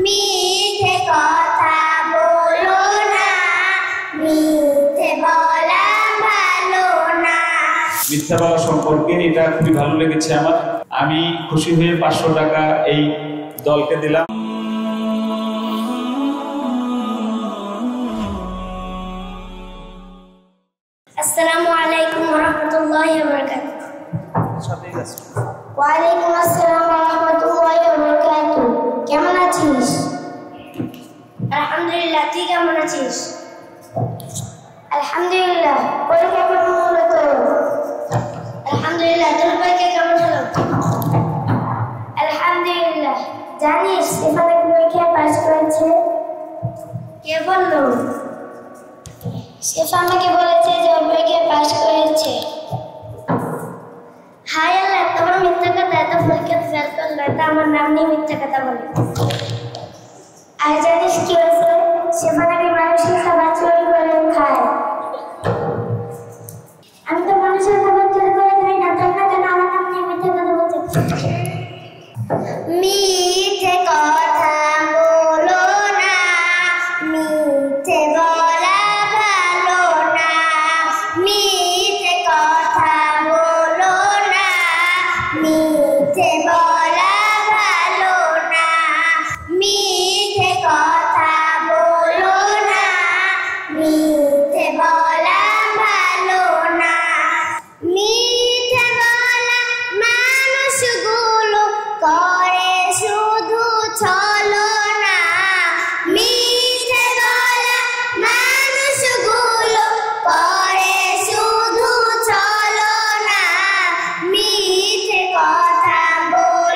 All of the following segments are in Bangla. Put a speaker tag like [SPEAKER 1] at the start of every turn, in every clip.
[SPEAKER 1] মিথ্যে কথা বলো না, মিথ্যে বলা ভালো না।
[SPEAKER 2] মিথ্যা বলা সম্পর্কে এটা খুবই ভালো লেগেছে আমার। আমি খুশি হয়ে 500 টাকা এই দলকে দিলাম।
[SPEAKER 1] আসসালামু আলাইকুম ওয়া রাহমাতুল্লাহি ওয়া বারাকাতুহু। ওয়া আলাইকুম আসসালাম ওয়া রাহমাতুল্লাহি ওয়া বারাকাতুহু। কেমন আছিস? আলহামদুলিল্লাহ। তুই কেমন আছিস? আলহামদুলিল্লাহ। পরীক্ষা কেমন হলো তোর? আলহামদুলিল্লাহ। তোর পরীক্ষা কেমন হলো? আলহামদুলিল্লাহ। জানিস এখানে পরীক্ষা পাস করেছে? কে বললো? শেফা আমাকে বলেছে যে ওর পরীক্ষায় পাস করেছে। হায় আল্লাহ, তোমার মিথ্যা কথা, এত পরীক্ষা ফেল করলো, এটা আমার নাম নিয়ে মিথ্যা কথা বলে। আর জানিস কি হয়েছে? শেফা নাকি মানুষের খাবার চুরি করে খায়। আমি তো মানুষের খাবার চুরি করে খাই না, তাই না? কেন আমার নাম নিয়ে মিথ্যা কথা বলছে? মিথ্যে কথা বলো না, মিথ্যে বলা ভালো না। মিথ্যে কথা বলো না, মিথ্যে বলা ভালো না। মিথ্যে কথা বলো না, মিথ্যে বলা ভালো না। মিথ্যে বলা মানুষগুলো করে শুধু ছলনা। মিথ্যে বলা মানুষগুলো করে শুধু ছলনা। মিথ্যে কথা বলো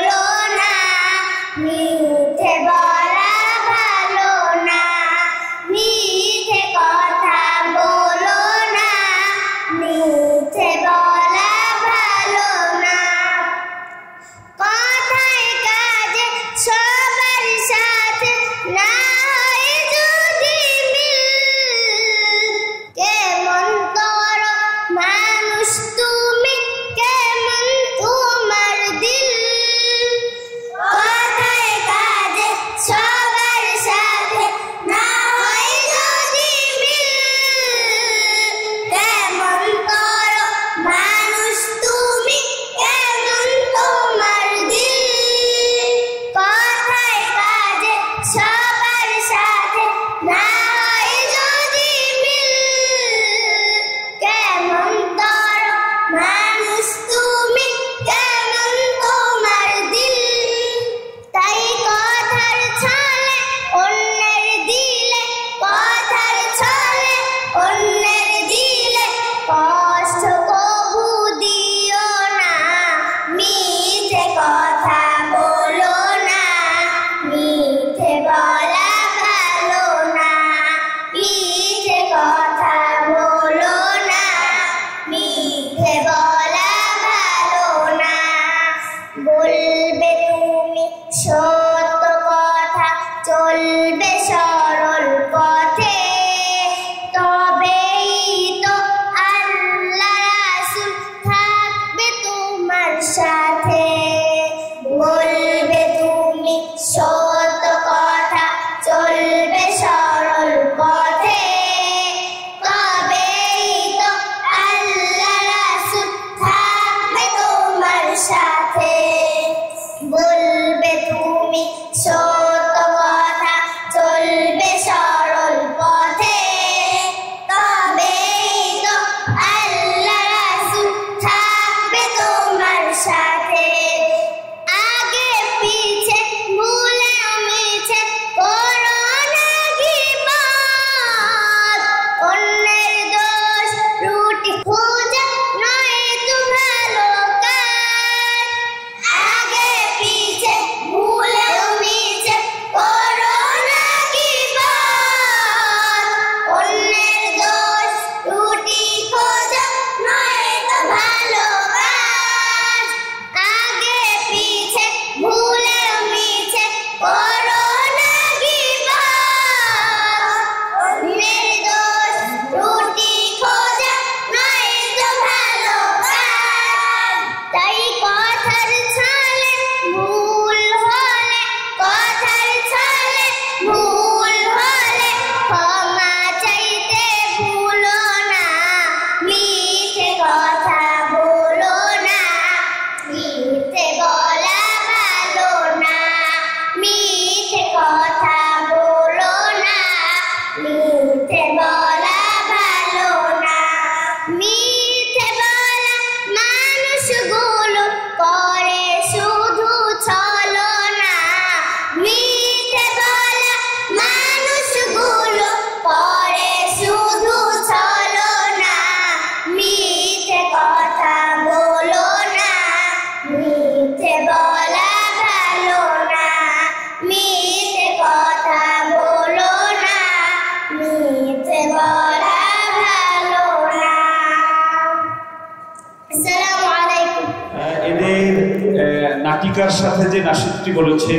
[SPEAKER 2] নাটিকার সাথে যে নাসিদটি বলেছে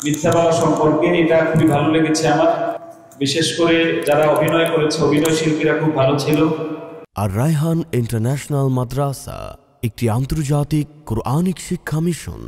[SPEAKER 2] মিথ্যা বলা সম্পর্কে, এটা খুবই ভালো লেগেছে আমার। বিশেষ করে যারা অভিনয় করেছে, অভিনয় শিল্পীরা খুব ভালো ছিল।
[SPEAKER 3] আর রায়হান ইন্টারন্যাশনাল মাদ্রাসা একটি আন্তর্জাতিক কোরআনিক শিক্ষা মিশন।